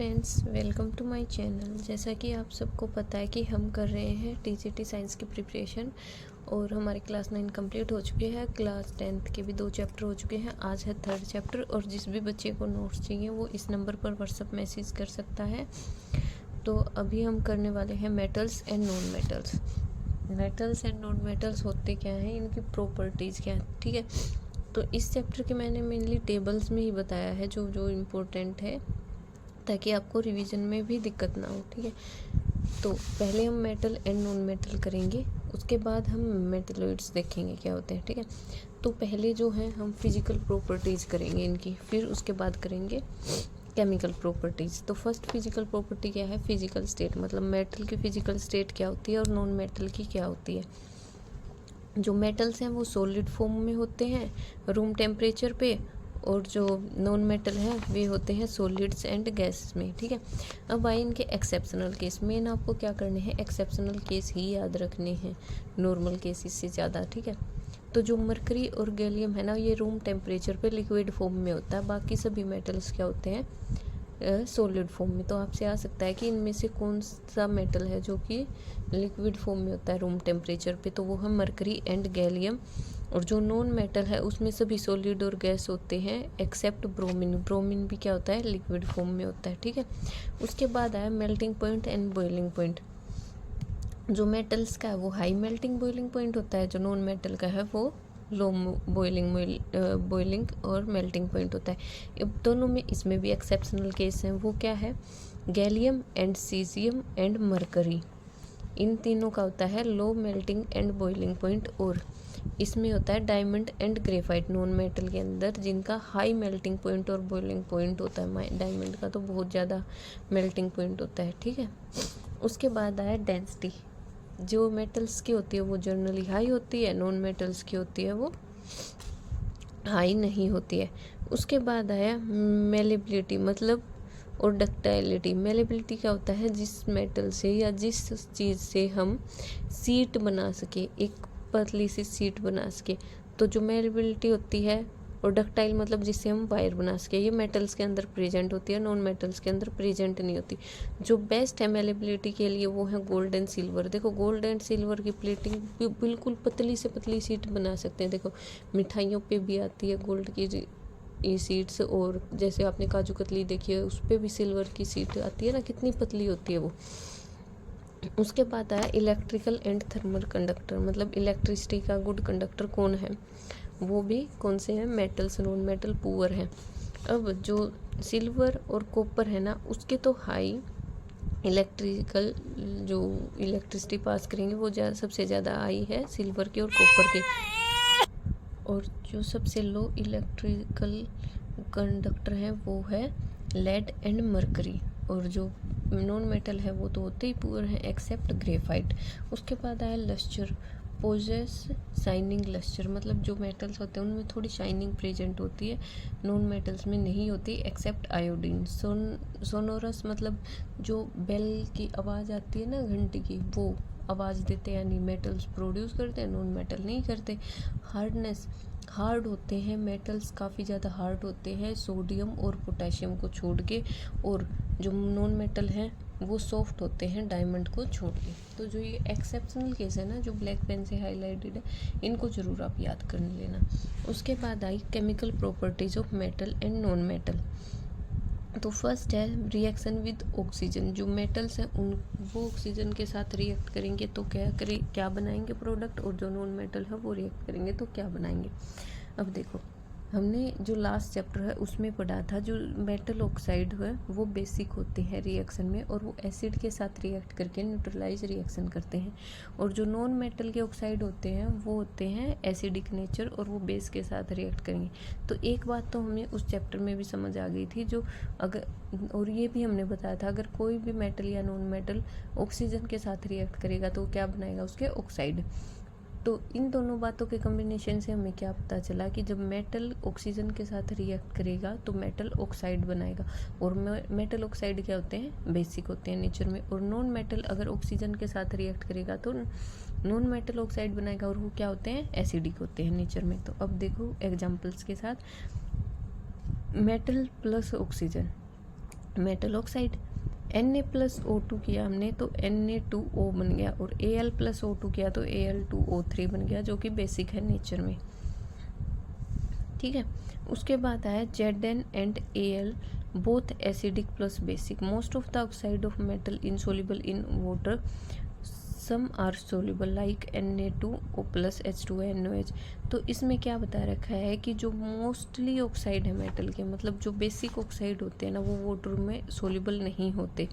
Friends, welcome to my channel. जैसा कि आप सबको पता है कि हम कर रहे हैं टीजीटी साइंस की प्रिपरेशन और हमारी क्लास 9 कंप्लीट हो चुकी है। क्लास 10th के भी 2 चैप्टर हो चुके हैं। आज है 3rd चैप्टर और जिस भी बच्चे को नोट्स चाहिए वो इस नंबर पर व्हाट्सएप मैसेज कर सकता है। तो अभी हम करने वाले हैं metals and non metals. Metals and non metals होते क्या हैं, इनकी प्रॉपर्टीज़ क्या हैं, ठीक है। तो इस चैप्टर के मैंने मेनली टेबल्स में ही बताया है जो जो इम्पोर्टेंट है, ताकि आपको रिवीजन में भी दिक्कत ना हो, ठीक है। तो पहले हम मेटल एंड नॉन मेटल करेंगे, उसके बाद हम मेटलॉइड्स देखेंगे क्या होते हैं, ठीक है। तो पहले जो है हम फिजिकल प्रॉपर्टीज़ करेंगे इनकी, फिर उसके बाद करेंगे केमिकल प्रॉपर्टीज़। तो फर्स्ट फिजिकल प्रॉपर्टी क्या है, फिजिकल स्टेट, मतलब मेटल की फिजिकल स्टेट क्या होती है और नॉन मेटल की क्या होती है। जो मेटल्स हैं वो सॉलिड फॉर्म में होते हैं रूम टेम्परेचर पे, और जो नॉन मेटल है वे होते हैं सॉलिड्स एंड गैसेस में, ठीक है। अब आए इनके एक्सेप्शनल केस। मेन आपको क्या करने हैं, एक्सेप्शनल केस ही याद रखने हैं नॉर्मल केसेस से ज़्यादा, ठीक है। तो जो मरकरी और गैलियम है ना, ये रूम टेम्परेचर पे लिक्विड फॉर्म में होता है। बाकी सभी मेटल्स क्या होते हैं, सॉलिड फॉर्म में। तो आपसे आ सकता है कि इनमें से कौन सा मेटल है जो कि लिक्विड फॉर्म में होता है रूम टेम्परेचर पे, तो वो है मरकरी एंड गैलियम। और जो नॉन मेटल है उसमें सभी सॉलिड और गैस होते हैं एक्सेप्ट ब्रोमीन। ब्रोमीन भी क्या होता है, लिक्विड फॉर्म में होता है, ठीक है। उसके बाद आया melting point and boiling point. जो मेटल्स का है वो हाई मेल्टिंग बॉइलिंग पॉइंट होता है, जो नॉन मेटल का है वो लो बॉइलिंग और मेल्टिंग पॉइंट होता है। अब दोनों में इसमें भी एक्सेप्शनल केस हैं। वो क्या है, gallium and caesium and mercury, इन तीनों का होता है low melting and boiling point. और इसमें होता है diamond and graphite non metal के अंदर, जिनका हाई मेल्टिंग पॉइंट और बॉइलिंग पॉइंट होता है। डायमंड का तो बहुत ज़्यादा मेल्टिंग पॉइंट होता है, ठीक है। उसके बाद आया डेंसिटी। जो मेटल्स की होती है वो जनरली हाई होती है, नॉन मेटल्स की होती है वो हाई नहीं होती है। उसके बाद आया मेलेबिलिटी, मतलब और डक्टाइलिटी। मेलेबिलिटी क्या होता है, जिस मेटल से या जिस चीज़ से हम सीट बना सके, एक पतली सी सीट बना सके, तो जो मेलेबिलिटी होती है। और डक्टाइल मतलब जिससे हम वायर बना सके, ये मेटल्स के अंदर प्रेजेंट होती है, नॉन मेटल्स के अंदर प्रेजेंट नहीं होती। जो बेस्ट है मेलेबिलिटी के लिए वो है गोल्ड एंड सिल्वर। देखो गोल्ड एंड सिल्वर की प्लेटिंग बिल्कुल पतली से पतली सीट बना सकते हैं। देखो मिठाइयों पे भी आती है गोल्ड की ये सीड्स, और जैसे आपने काजू कतली देखी है उस पर भी सिल्वर की सीट आती है ना, कितनी पतली होती है वो। उसके बाद आया इलेक्ट्रिकल एंड थर्मल कंडक्टर, मतलब इलेक्ट्रिसिटी का गुड कंडक्टर कौन है, वो भी कौन से हैं, मेटल्स। नॉन मेटल पुअर है। अब जो सिल्वर और कॉपर है ना, उसके तो हाई इलेक्ट्रिकल जो इलेक्ट्रिसिटी पास करेंगे वो सबसे ज़्यादा हाई है सिल्वर के और कॉपर के। और जो सबसे लो इलेक्ट्रिकल कंडक्टर है वो है लेड एंड मरकरी। और जो नॉन मेटल है वो तो होते ही पुअर है एक्सेप्ट ग्रेफाइट। उसके बाद आया लस्चर, पोजेस शाइनिंग लस्चर, मतलब जो मेटल्स होते हैं उनमें थोड़ी शाइनिंग प्रेजेंट होती है, नॉन मेटल्स में नहीं होती एक्सेप्ट आयोडीन। सोनोरस, मतलब जो बेल की आवाज़ आती है ना, घंटी की, वो आवाज़ देते हैं, यानी मेटल्स प्रोड्यूस करते हैं, नॉन मेटल नहीं करते। हार्डनेस, हार्ड होते हैं मेटल्स, काफ़ी ज़्यादा हार्ड होते हैं सोडियम और पोटेशियम को छोड़ के। और जो नॉन मेटल हैं वो सॉफ्ट होते हैं डायमंड को छोड़ के। तो जो ये एक्सेप्शनल केस है ना, जो ब्लैक पेन से हाईलाइटेड है, इनको ज़रूर आप याद कर लेना। उसके बाद आई chemical properties of metal and non metal. तो फर्स्ट है रिएक्शन विद ऑक्सीजन। जो मेटल्स हैं उन वो ऑक्सीजन के साथ रिएक्ट करेंगे तो क्या बनाएंगे प्रोडक्ट, और जो नॉन मेटल है वो रिएक्ट करेंगे तो क्या बनाएंगे। अब देखो हमने जो लास्ट चैप्टर है उसमें पढ़ा था, जो मेटल ऑक्साइड है वो बेसिक होते हैं रिएक्शन में, और वो एसिड के साथ रिएक्ट करके न्यूट्रलाइज रिएक्शन करते हैं। और जो नॉन मेटल के ऑक्साइड होते हैं वो होते हैं एसिडिक नेचर, और वो बेस के साथ रिएक्ट करेंगे। तो एक बात तो हमें उस चैप्टर में भी समझ आ गई थी, जो अगर, और ये भी हमने बताया था, अगर कोई भी मेटल या नॉन मेटल ऑक्सीजन के साथ रिएक्ट करेगा तो क्या बनाएगा, उसके ऑक्साइड। तो इन दोनों बातों के कॉम्बिनेशन से हमें क्या पता चला कि जब मेटल ऑक्सीजन के साथ रिएक्ट करेगा तो मेटल ऑक्साइड बनाएगा। और मेटल ऑक्साइड क्या होते हैं, बेसिक होते हैं नेचर में। और नॉन मेटल अगर ऑक्सीजन के साथ रिएक्ट करेगा तो नॉन मेटल ऑक्साइड बनाएगा, और वो क्या होते हैं, एसिडिक होते हैं नेचर में। तो अब देखो एग्जाम्पल्स के साथ, metal plus oxygen, metal oxide. Na+O2 किया हमने तो Na2O बन गया, और Al+O2 किया तो Al2O3 बन गया, जो कि बेसिक है नेचर में। ठीक है, उसके बाद आया Zn and Al both acidic plus basic. Most of the oxide of metal insoluble in water, some are soluble like Na2O plus H2NOH। तो इसमें क्या बता रखा है कि जो मोस्टली ऑक्साइड है मेटल के, मतलब जो बेसिक ऑक्साइड होते हैं ना, वो वाटर में सोल्यूबल नहीं होते,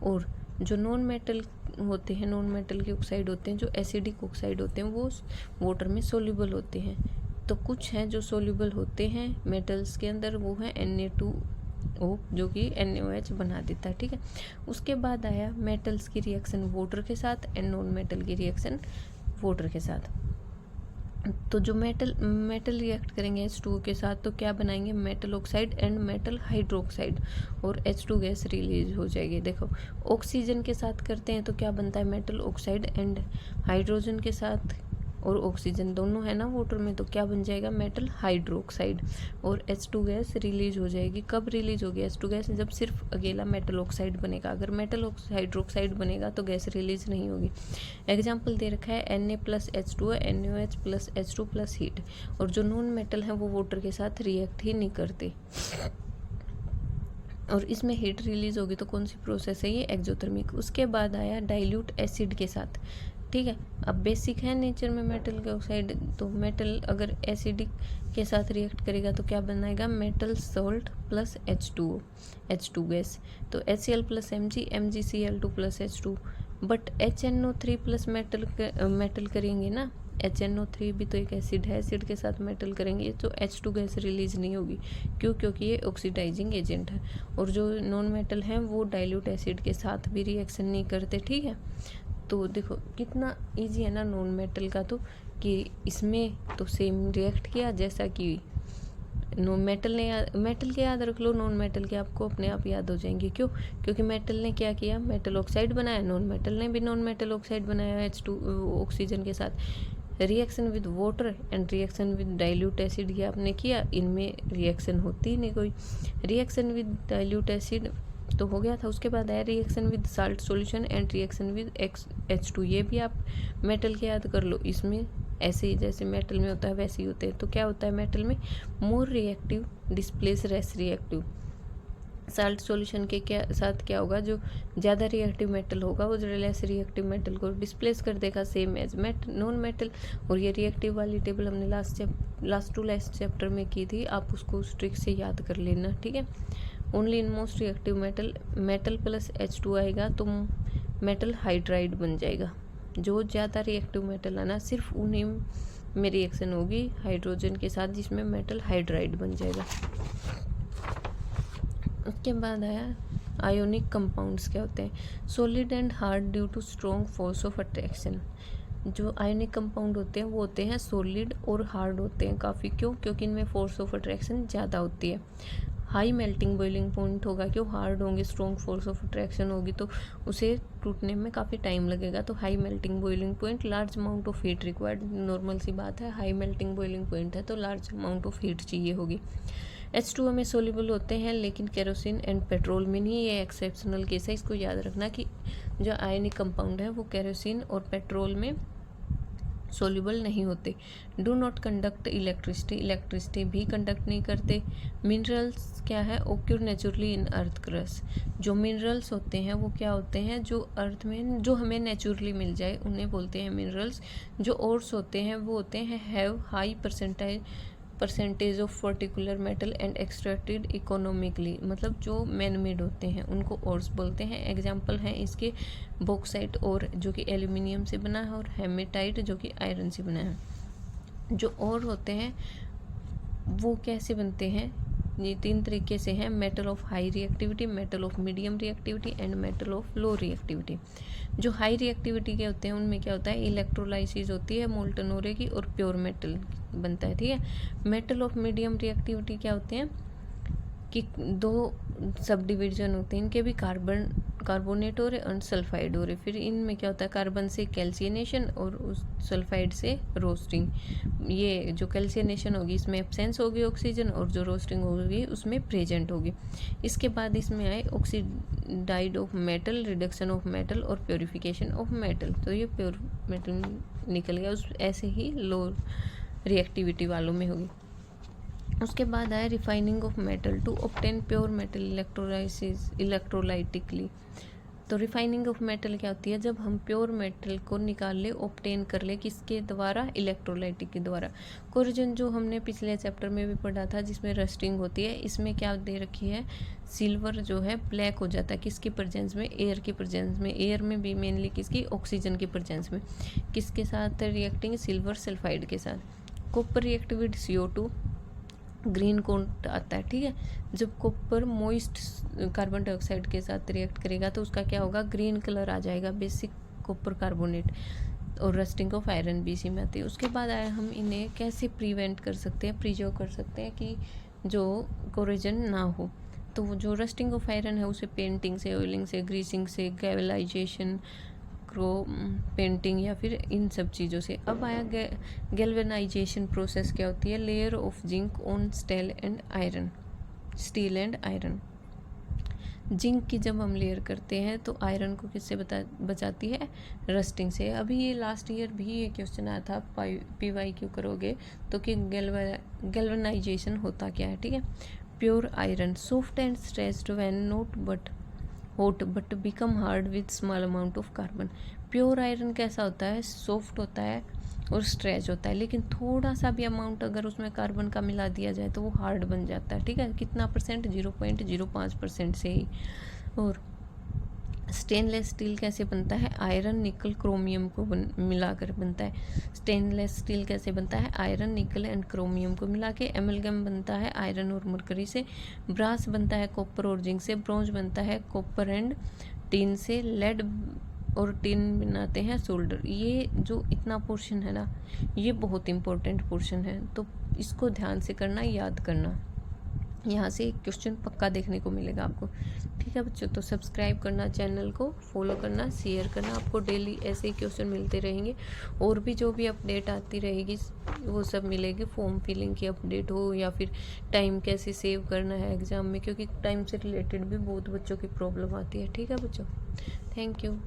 और जो नॉन मेटल होते हैं, नॉन मेटल के ऑक्साइड होते हैं, जो एसिडिक ऑक्साइड होते हैं, वो वाटर में सोल्यूबल होते हैं। तो कुछ हैं जो सोल्यूबल होते हैं मेटल्स के अंदर, वो है Na2O जो कि NaOH बना देता है। ठीक है, उसके बाद आया मेटल्स की रिएक्शन वाटर के साथ एंड नॉन मेटल की रिएक्शन वाटर के साथ। तो जो मेटल रिएक्ट करेंगे H2O के साथ तो क्या बनाएंगे, metal oxide and metal hydroxide, और H2 गैस रिलीज हो जाएगी। देखो, ऑक्सीजन के साथ करते हैं तो क्या बनता है, मेटल ऑक्साइड, एंड हाइड्रोजन के साथ और ऑक्सीजन दोनों है ना वाटर में, तो क्या बन जाएगा, मेटल हाइड्रोक्साइड, और H2 गैस रिलीज हो जाएगी। कब रिलीज होगी H2 गैस, जब सिर्फ अकेला मेटल ऑक्साइड बनेगा। अगर मेटल हाइड्रोक्साइड बनेगा तो गैस रिलीज नहीं होगी। एग्जाम्पल दे रखा है Na+H2O, NaOH+H2 प्लस हीट, और जो नॉन मेटल है वो वाटर के साथ रिएक्ट ही नहीं करते, और इसमें हीट रिलीज होगी। तो कौन सी प्रोसेस है ये, एक्सोथर्मिक। उसके बाद आया डाइल्यूट एसिड के साथ। ठीक है, अब बेसिक है नेचर में मेटल के ऑक्साइड, तो मेटल अगर एसिडिक के साथ रिएक्ट करेगा तो क्या बनाएगा, metal salt plus H2O, H2 gas, तो HCl+Mg, MgCl2+H2। But HNO3 plus metal करेंगे ना, HNO3 भी तो एक एसिड है, एसिड के साथ मेटल करेंगे तो H2 गैस रिलीज नहीं होगी। क्यों, क्योंकि ये ऑक्सीडाइजिंग एजेंट है, और जो नॉन मेटल हैं वो डाइल्यूट एसिड के साथ भी रिएक्शन नहीं करते। ठीक है, तो देखो कितना इजी है ना नॉन मेटल का, तो कि इसमें तो सेम रिएक्ट किया जैसा कि नॉन मेटल ने। मेटल के याद रख लो, नॉन मेटल के आपको अपने आप याद हो जाएंगे। क्यों, क्योंकि मेटल ने क्या किया, मेटल ऑक्साइड बनाया, नॉन मेटल ने भी नॉन मेटल ऑक्साइड बनाया H2 ऑक्सीजन के साथ। Reaction with water and reaction with dilute acid ये आपने किया, इनमें रिएक्शन होती ही नहीं कोई। रिएक्शन विद डाइल्यूट एसिड तो हो गया था। उसके बाद आया reaction with salt solution and reaction with H2, ये भी आप मेटल के याद कर लो। इसमें ऐसे ही जैसे मेटल में होता है वैसे ही होते हैं। तो क्या होता है मेटल में, more reactive displace less reactive. Salt solution के साथ क्या होगा, जो ज़्यादा रिएक्टिव मेटल होगा वो जो लेस रिएक्टिव मेटल को डिस्प्लेस कर देगा, सेम एज नॉन मेटल। और ये रिएक्टिव वाली टेबल हमने लास्ट टू चैप्टर में की थी, आप उसको उस ट्रिक से याद कर लेना। ठीक है, only in most reactive metal plus H2 आएगा तो मेटल हाइड्राइड बन जाएगा। जो ज़्यादा रिएक्टिव मेटल है ना, सिर्फ उन्हीं में रिएक्शन होगी हाइड्रोजन के साथ, जिसमें मेटल हाइड्राइड बन जाएगा। उसके बाद आया आयोनिक कंपाउंड्स क्या होते हैं, solid and hard due to strong force of attraction. जो आयोनिक कंपाउंड होते हैं वो होते हैं सॉलिड और हार्ड होते हैं काफ़ी। क्यों, क्योंकि इनमें फोर्स ऑफ अट्रैक्शन ज़्यादा होती है। हाई मेल्टिंग बॉइलिंग पॉइंट होगा, क्यों, हार्ड होंगे, स्ट्रॉन्ग फोर्स ऑफ अट्रैक्शन होगी तो उसे टूटने में काफ़ी टाइम लगेगा। तो high melting boiling point, large amount of heat required, normal सी बात है, हाई मेल्टिंग बॉइलिंग पॉइंट है तो लार्ज अमाउंट ऑफ हीट चाहिए होगी। H2O में सोल्यूबल होते हैं लेकिन केरोसिन एंड पेट्रोल में नहीं। ये एक्सेप्शनल केस है, इसको याद रखना कि जो आयनिक कंपाउंड है वो केरोसिन और पेट्रोल में सोल्यूबल नहीं होते। Do not conduct electricity, electricity भी कंडक्ट नहीं करते। मिनरल्स क्या है, occur naturally in earth crust. जो मिनरल्स होते हैं वो क्या होते हैं, जो अर्थ में जो हमें नेचुरली मिल जाए उन्हें बोलते हैं मिनरल्स। जो ओर्स होते हैं वो होते हैं have high percentage of particular metal and extracted economically, मतलब जो मैन मेड होते हैं उनको ओर्स बोलते हैं। एग्जाम्पल हैं इसके बॉक्साइट और जो कि एल्यूमिनियम से बना है, और हेमेटाइट जो कि आयरन से बना है। जो और होते हैं वो कैसे बनते हैं, ये 3 तरीके से हैं, metal of high reactivity, metal of medium reactivity and metal of low reactivity. जो हाई रिएक्टिविटी के होते हैं उनमें क्या होता है, इलेक्ट्रोलाइसिस होती है मोल्टन ओरे की और प्योर मेटल बनता है। ठीक है, मेटल ऑफ मीडियम रिएक्टिविटी क्या होते हैं कि 2 सब डिवीजन होते हैं इनके भी, कार्बोनेट हो रहे और सल्फाइड हो रहे। फिर इनमें क्या होता है, कार्बन से कैल्सिनेशन और उस सल्फाइड से रोस्टिंग। ये जो कैल्सिनेशन होगी इसमें एब्सेंस होगी ऑक्सीजन, और जो रोस्टिंग होगी उसमें प्रेजेंट होगी। इसके बाद इसमें आए oxidised of metal, reduction of metal और प्योरीफिकेशन ऑफ मेटल। तो ये प्योर मेटल निकल गया, उस ऐसे ही लो रिएक्टिविटी वालों में होगी। उसके बाद आया refining of metal to obtain pure metal electrolysis electrolytically. तो रिफाइनिंग ऑफ मेटल क्या होती है, जब हम प्योर मेटल को निकाल ले, ऑब्टेन कर ले, किसके द्वारा, इलेक्ट्रोलाइटिक के द्वारा। कोरोजन जो हमने पिछले चैप्टर में भी पढ़ा था जिसमें रस्टिंग होती है, इसमें क्या दे रखी है, सिल्वर जो है ब्लैक हो जाता है किसकी प्रेजेंस में, एयर की प्रेजेंस में। एयर में भी मेनली किसकी, ऑक्सीजन की प्रेजेंस में। किसके साथ रिएक्टिंग, सिल्वर सल्फाइड के साथ। Copper react with CO2, green coat आता है, ठीक है। जब कॉपर मोइस्ट कार्बन डाइऑक्साइड के साथ रिएक्ट करेगा तो उसका क्या होगा, ग्रीन कलर आ जाएगा, बेसिक कॉपर कार्बोनेट। और रस्टिंग ऑफ आयरन भी इसी में आती है। उसके बाद आया हम इन्हें कैसे प्रिवेंट कर सकते हैं, प्रिजर्व कर सकते हैं कि जो कोरोजन ना हो। तो वो जो रस्टिंग ऑफ आयरन है उसे पेंटिंग से, ऑयलिंग से, ग्रीसिंग से, गैल्वेनाइजेशन, पेंटिंग या फिर इन सब चीज़ों से। अब आया गैल्वेनाइजेशन प्रोसेस क्या होती है, layer of zinc on steel and iron. Zinc की जब हम लेयर करते हैं तो आयरन को किससे बचाती है, रस्टिंग से। अभी ये लास्ट ईयर भी ये क्वेश्चन आया था, PYQ करोगे तो कि गैल्वेनाइजेशन होता क्या है, ठीक है। Pure iron soft and stretched when not but hot but become hard with small amount of carbon. Pure iron कैसा होता है, सॉफ्ट होता है और स्ट्रेच होता है, लेकिन थोड़ा सा भी अमाउंट अगर उसमें कार्बन का मिला दिया जाए तो वो हार्ड बन जाता है, ठीक है। कितना परसेंट, 0.05% से ही। और स्टेनलेस स्टील कैसे बनता है, आयरन निकल क्रोमियम को मिलाकर बनता है। स्टेनलेस स्टील कैसे बनता है, आयरन निकल एंड क्रोमियम को मिला के। एमलगम बनता है आयरन और मरकरी से। ब्रास बनता है कॉपर और जिंक से। ब्रोंज बनता है कॉपर एंड टिन से। लेड और टिन बनाते हैं सोल्डर। ये जो इतना पोर्शन है ना, ये बहुत इंपॉर्टेंट पोर्शन है, तो इसको ध्यान से करना, याद करना। यहाँ से एक क्वेश्चन पक्का देखने को मिलेगा आपको, ठीक है बच्चों। तो सब्सक्राइब करना, चैनल को फॉलो करना, शेयर करना। आपको डेली ऐसे ही क्वेश्चन मिलते रहेंगे, और भी जो भी अपडेट आती रहेगी वो सब मिलेगी। फॉर्म फिलिंग की अपडेट हो या फिर टाइम कैसे सेव करना है एग्ज़ाम में, क्योंकि टाइम से रिलेटेड भी बहुत बच्चों की प्रॉब्लम आती है, ठीक है बच्चों। Thank you.